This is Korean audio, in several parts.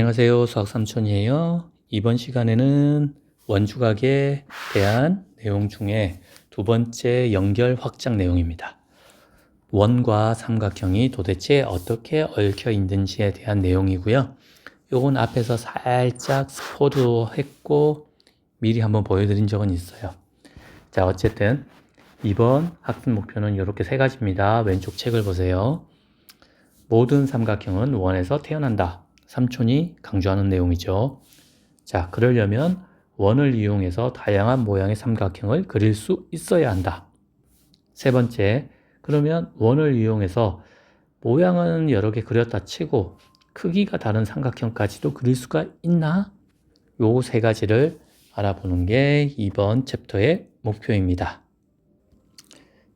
안녕하세요. 수학삼촌이에요. 이번 시간에는 원주각에 대한 내용 중에 두 번째 연결 확장 내용입니다. 원과 삼각형이 도대체 어떻게 얽혀 있는지에 대한 내용이고요. 요건 앞에서 살짝 스포도 했고 미리 한번 보여드린 적은 있어요. 자, 어쨌든 이번 학습 목표는 이렇게 세 가지입니다. 왼쪽 책을 보세요. 모든 삼각형은 원에서 태어난다. 삼촌이 강조하는 내용이죠. 자, 그러려면 원을 이용해서 다양한 모양의 삼각형을 그릴 수 있어야 한다. 세 번째, 그러면 원을 이용해서 모양은 여러 개 그렸다 치고 크기가 다른 삼각형까지도 그릴 수가 있나? 요 세 가지를 알아보는 게 이번 챕터의 목표입니다.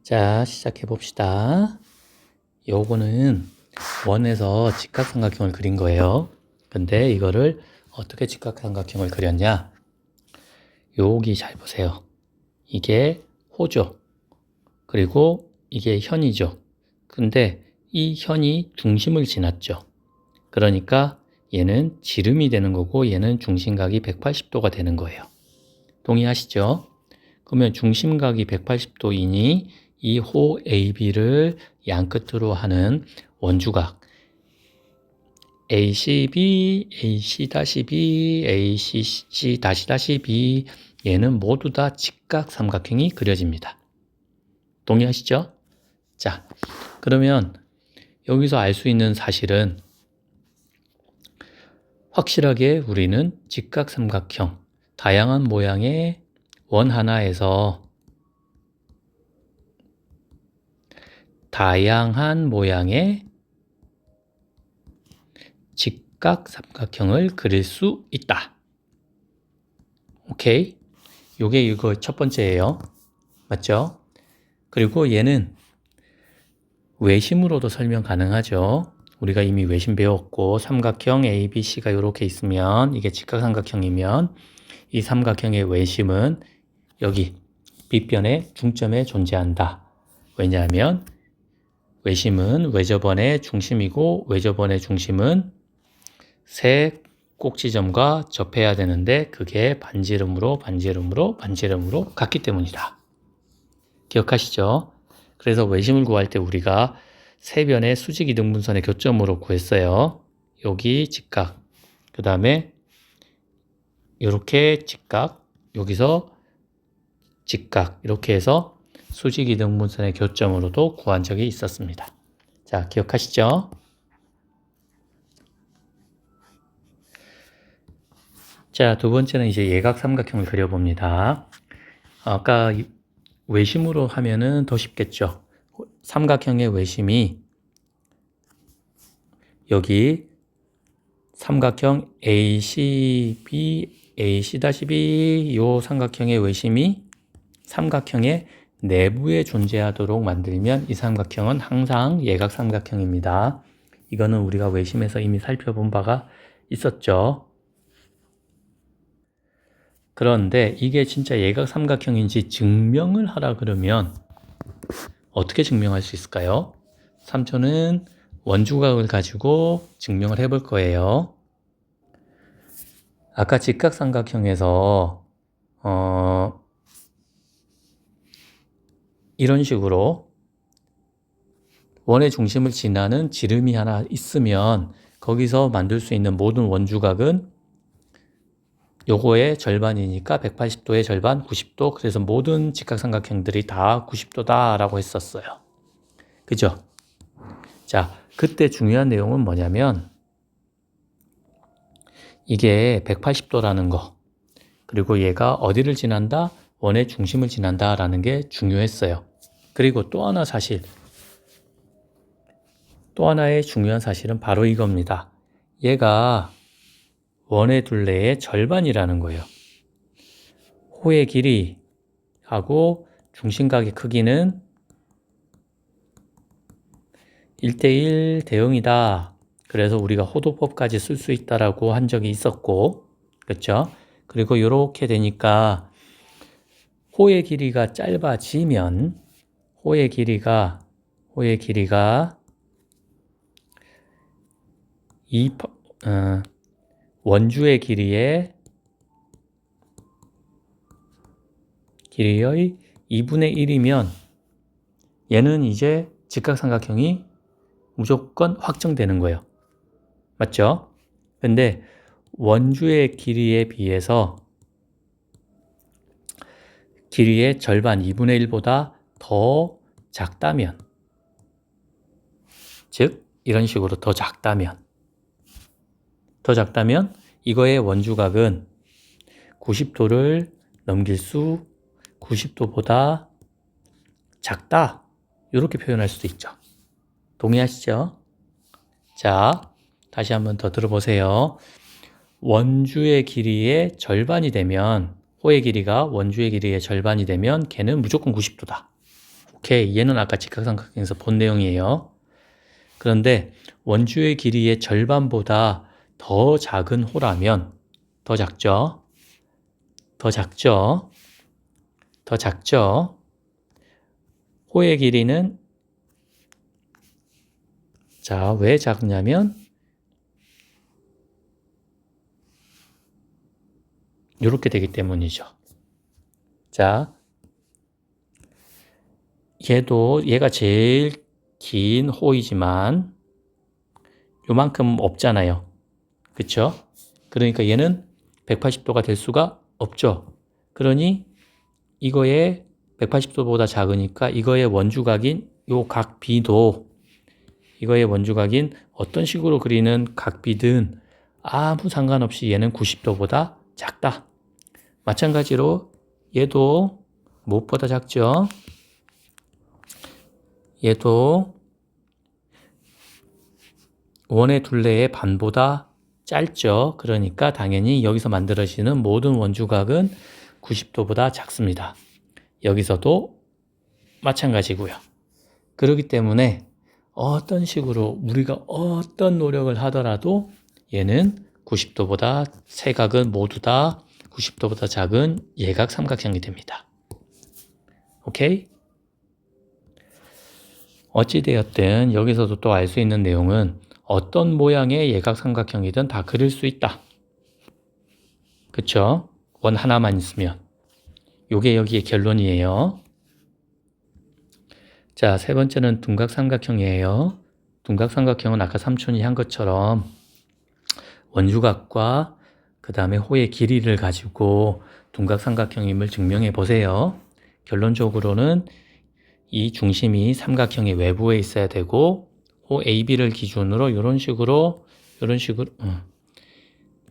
자, 시작해 봅시다. 요거는 원에서 직각삼각형을 그린 거예요. 근데 이거를 어떻게 직각삼각형을 그렸냐? 여기 잘 보세요. 이게 호죠. 그리고 이게 현이죠. 근데 이 현이 중심을 지났죠. 그러니까 얘는 지름이 되는 거고 얘는 중심각이 180도가 되는 거예요. 동의하시죠? 그러면 중심각이 180도이니 이 호 AB를 양끝으로 하는 원주각 ACB, AC-B, ACC-B 얘는 모두 다 직각삼각형이 그려집니다. 동의하시죠? 자, 그러면 여기서 알 수 있는 사실은 확실하게 우리는 직각삼각형, 다양한 모양의 원 하나에서 다양한 모양의 직각삼각형을 그릴 수 있다. 오케이? 요게 이거 첫 번째예요. 맞죠? 그리고 얘는 외심으로도 설명 가능하죠. 우리가 이미 외심 배웠고 삼각형 ABC가 이렇게 있으면 이게 직각삼각형이면 이 삼각형의 외심은 여기 빗변의 중점에 존재한다. 왜냐하면 외심은 외접원의 중심이고 외접원의 중심은 세 꼭지점과 접해야 되는데 그게 반지름으로 같기 때문이다. 기억하시죠? 그래서 외심을 구할 때 우리가 세 변의 수직 이등분선의 교점으로 구했어요. 여기 직각, 그 다음에 이렇게 직각, 여기서 직각 이렇게 해서 수직 이등분선의 교점으로도 구한 적이 있었습니다. 자, 기억하시죠? 자, 두 번째는 이제 예각삼각형을 그려봅니다. 아까 외심으로 하면은 더 쉽겠죠. 삼각형의 외심이 여기 삼각형 ACB, AC-B 요 삼각형의 외심이 삼각형의 내부에 존재하도록 만들면 이 삼각형은 항상 예각삼각형입니다. 이거는 우리가 외심에서 이미 살펴본 바가 있었죠. 그런데 이게 진짜 예각삼각형인지 증명을 하라 그러면 어떻게 증명할 수 있을까요? 삼촌은 원주각을 가지고 증명을 해볼 거예요. 아까 직각삼각형에서 이런 식으로 원의 중심을 지나는 지름이 하나 있으면 거기서 만들 수 있는 모든 원주각은 요거의 절반이니까 180도의 절반 90도. 그래서 모든 직각삼각형들이 다 90도다 라고 했었어요. 그죠? 자, 그때 중요한 내용은 뭐냐면 이게 180도라는 거, 그리고 얘가 어디를 지난다? 원의 중심을 지난다 라는 게 중요했어요. 그리고 또 하나의 중요한 사실은 바로 이겁니다. 얘가 원의 둘레의 절반이라는 거예요. 호의 길이하고 중심각의 크기는 1대1 대응이다. 그래서 우리가 호도법까지 쓸 수 있다라고 한 적이 있었고, 그렇죠? 그리고 이렇게 되니까 호의 길이가 짧아지면 호의 길이가 2 원주의 길이의 2분의 1이면 얘는 이제 직각삼각형이 무조건 확정되는 거예요. 맞죠? 근데 원주의 길이에 비해서 길이의 절반 2분의 1보다 더 작다면, 즉 이런 식으로 더 작다면 이거의 원주각은 90도를 넘길 수 90도보다 작다, 이렇게 표현할 수도 있죠. 동의하시죠? 자, 다시 한번 더 들어보세요. 원주의 길이의 절반이 되면, 호의 길이가 원주의 길이의 절반이 되면 걔는 무조건 90도다. 오케이, 얘는 아까 직각삼각형에서 본 내용이에요. 그런데 원주의 길이의 절반보다 더 작은 호라면, 더 작죠? 호의 길이는, 자, 왜 작냐면 이렇게 되기 때문이죠. 자, 얘가 제일 긴 호이지만 요만큼 없잖아요. 그쵸? 그러니까 얘는 180도가 될 수가 없죠. 그러니 이거의 180도보다 작으니까 이거의 원주각인 요 각 B도, 이거의 원주각인 어떤 식으로 그리는 각 B든 아무 상관없이 얘는 90도보다 작다. 마찬가지로 얘도 무엇보다 작죠? 얘도 원의 둘레의 반보다 짧죠. 그러니까 당연히 여기서 만들어지는 모든 원주각은 90도보다 작습니다. 여기서도 마찬가지고요. 그렇기 때문에 어떤 식으로 우리가 어떤 노력을 하더라도 얘는 90도보다, 세 각은 모두 다 90도보다 작은 예각 삼각형이 됩니다. 오케이? 어찌되었든 여기서도 또 알 수 있는 내용은 어떤 모양의 예각 삼각형이든 다 그릴 수 있다. 그쵸? 원 하나만 있으면. 요게 여기의 결론이에요. 자, 세 번째는 둔각삼각형이에요. 둔각삼각형은 아까 삼촌이 한 것처럼 원주각과 그 다음에 호의 길이를 가지고 둔각삼각형임을 증명해 보세요. 결론적으로는 이 중심이 삼각형의 외부에 있어야 되고 호 AB를 기준으로 이런 식으로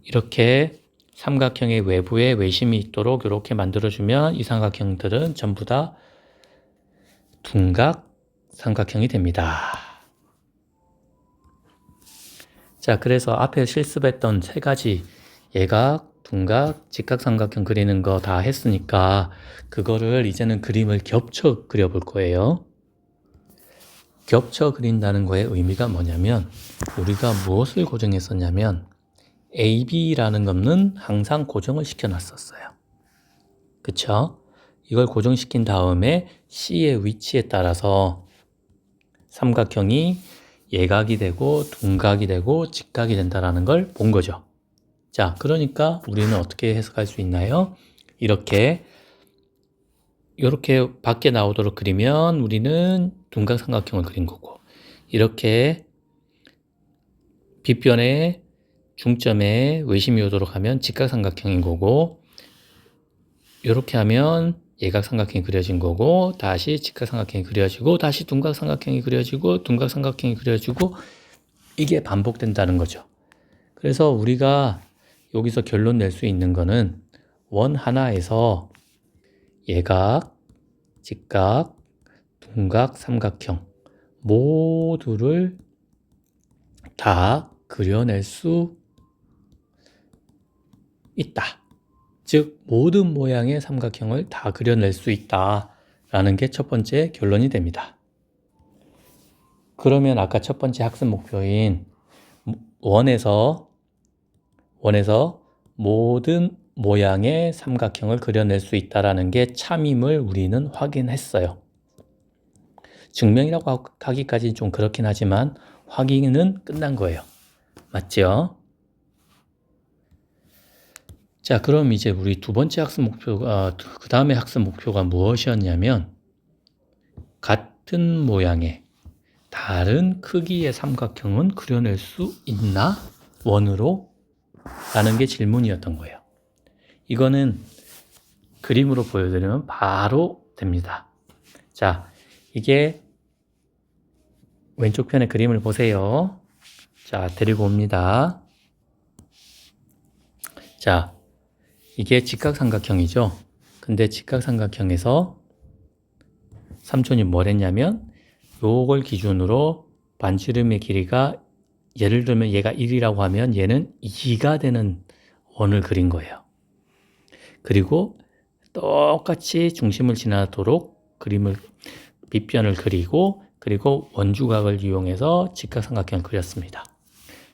이렇게 삼각형의 외부에 외심이 있도록 이렇게 만들어주면 이 삼각형들은 전부 다 둔각 삼각형이 됩니다. 자, 그래서 앞에 실습했던 세 가지 예각, 둔각, 직각삼각형 그리는 거 다 했으니까 그거를 이제는 그림을 겹쳐 그려볼 거예요. 겹쳐 그린다는 거의 의미가 뭐냐면 우리가 무엇을 고정했었냐면 AB라는 거는 항상 고정을 시켜놨었어요. 그쵸? 이걸 고정시킨 다음에 C의 위치에 따라서 삼각형이 예각이 되고 둔각이 되고 직각이 된다는 걸 본 거죠. 자, 그러니까 우리는 어떻게 해석할 수 있나요? 이렇게 밖에 나오도록 그리면 우리는 둔각 삼각형을 그린 거고, 이렇게 빗변에 중점에 외심이 오도록 하면 직각 삼각형인 거고, 이렇게 하면 예각 삼각형이 그려진 거고, 다시 직각 삼각형이 그려지고, 다시 둔각 삼각형이 그려지고, 둔각 삼각형이 그려지고, 이게 반복된다는 거죠. 그래서 우리가 여기서 결론 낼 수 있는 거는 원 하나에서 예각, 직각, 둔각, 삼각형 모두를 다 그려낼 수 있다. 즉 모든 모양의 삼각형을 다 그려낼 수 있다라는 게 첫 번째 결론이 됩니다. 그러면 아까 첫 번째 학습 목표인 원에서 모든 모양의 삼각형을 그려낼 수 있다는 게 참임을 우리는 확인했어요. 증명이라고 하기까지 좀 그렇긴 하지만 확인은 끝난 거예요. 맞죠? 자, 그럼 이제 우리 두 번째 학습 목표가, 그 다음에 학습 목표가 무엇이었냐면, 같은 모양의 다른 크기의 삼각형은 그려낼 수 있나? 원으로? 라는 게 질문이었던 거예요. 이거는 그림으로 보여드리면 바로 됩니다. 자, 이게 왼쪽 편의 그림을 보세요. 자, 데리고 옵니다. 자, 이게 직각삼각형이죠. 근데 직각삼각형에서 삼촌이 뭘 했냐면 요걸 기준으로 반지름의 길이가 예를 들면 얘가 1이라고 하면 얘는 2가 되는 원을 그린 거예요. 그리고 똑같이 중심을 지나도록 밑변을 그리고 원주각을 이용해서 직각삼각형을 그렸습니다.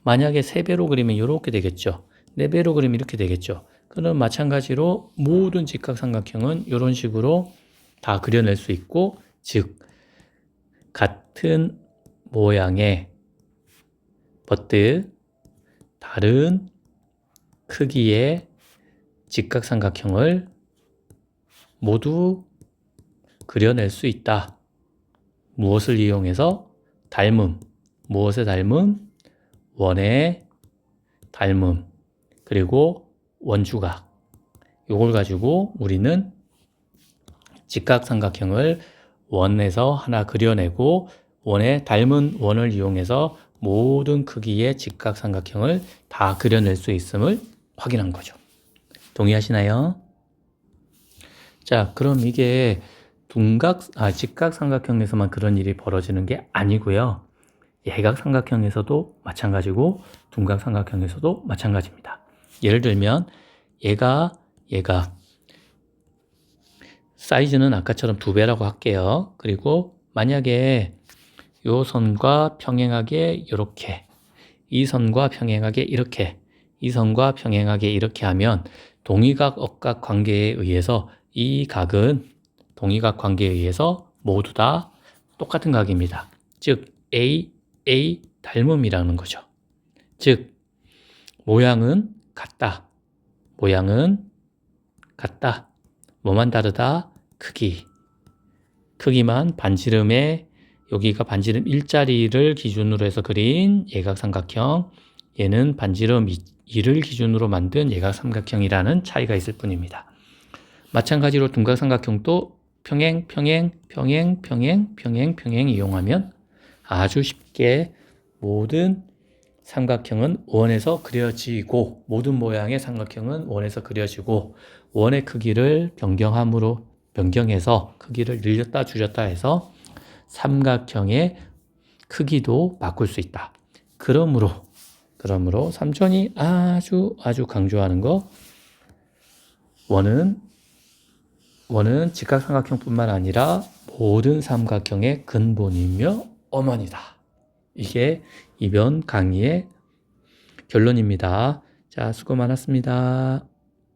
만약에 3배로 그리면 이렇게 되겠죠. 4배로 그리면 이렇게 되겠죠. 그럼 마찬가지로 모든 직각삼각형은 이런 식으로 다 그려낼 수 있고, 즉 같은 모양의 다른 크기의 직각삼각형을 모두 그려낼 수 있다. 무엇을 이용해서? 무엇의 닮음? 원의 닮음. 그리고 원주각. 이걸 가지고 우리는 직각삼각형을 원에서 하나 그려내고 원의 닮은 원을 이용해서 모든 크기의 직각삼각형을 다 그려낼 수 있음을 확인한 거죠. 동의하시나요? 자, 그럼 이게 직각삼각형에서만 그런 일이 벌어지는 게 아니고요. 예각삼각형에서도 마찬가지고 둔각삼각형에서도 마찬가지입니다. 예를 들면 얘가 사이즈는 아까처럼 2배라고 할게요. 그리고 만약에 요 선과 평행하게 이렇게, 이 선과 평행하게 이렇게, 이 선과 평행하게 이렇게 하면 동위각 억각 관계에 의해서 이 각은 동위각 관계에 의해서 모두 다 똑같은 각입니다. 즉 A 닮음이라는 거죠. 즉 모양은 같다. 뭐만 다르다? 크기만 반지름에 여기가 반지름 1짜리를 기준으로 해서 그린 예각삼각형, 얘는 반지름 2를 기준으로 만든 예각삼각형이라는 차이가 있을 뿐입니다. 마찬가지로 둔각삼각형도 평행 이용하면 아주 쉽게 모든 삼각형은 원에서 그려지고, 모든 모양의 삼각형은 원에서 그려지고, 원의 크기를 변경해서 크기를 늘렸다 줄였다 해서 삼각형의 크기도 바꿀 수 있다. 그러므로 삼촌이 아주 강조하는 거, 원은 직각삼각형뿐만 아니라 모든 삼각형의 근본이며 어머니다. 이게 이번 강의의 결론입니다. 자, 수고 많았습니다.